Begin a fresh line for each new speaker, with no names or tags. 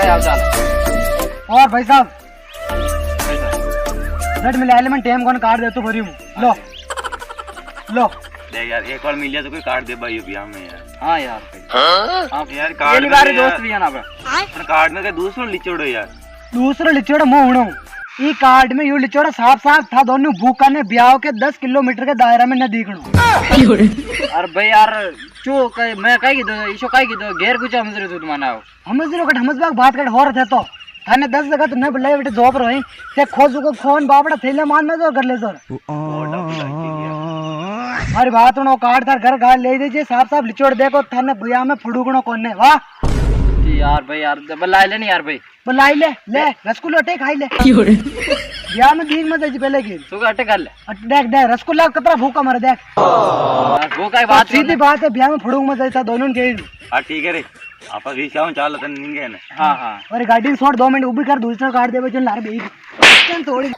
आओ चल।
और भाई साहब रेड मिला एलिमेंट टेम कौन काट दे तो भरी हूँ लो लो
देख यार एक और मिल जाए तो कोई काट दे भाई अभी हमें यार।
हाँ यार
आप यार काट
पहली बार दोस्त भी है ना
पर काटने का दूसरों लिचोड़ो यार।
दूसरा लिचोड़ा मुंह उड़ो ई कार्ड में यू लिचोड़ा साफ साफ था दोनों भूखा ने ब्याह के 10 किलोमीटर के दायरा में न दिखणो।
अरे भाई यार चो मैं कही दो ईशो कही दो घेर कुछ हम जरूर तू मनाओ
हम जरो कट हमस बाग बात कर हो रहे थे तो थाने 10 जगह तो न बुलाए बेटे जॉब रही ते खोजू को फोन बापड़ा थैले मान में जो कर ले सर। अरे बात नो कार्ड थार घर गाल ले दीजिए साफ साफ लिचोड़ देखो थाने ब्याह में फुड़ुकणो कोने वाह
यार भाई यार बुलाए ले नहीं यार भाई
बुलाई ले ले रसगुल्ला टे खाई ले ब्याह में दीन मत दीजिए पहले की
तू अटे कर ले
देख देख रसगुल्ला कतरा भूखा मर देख
वो का बात
सीधी बात है ब्याह में फुड़ुक मत जाता दोनों के।
हाँ ठीक है रे आप रिक्शा में चाल नहीं गए ना।
हाँ हाँ
और गाड़ी छोड़ 2 मिनट उभी कर दूसरा कार्ड दे बचन लार बे थोड़ी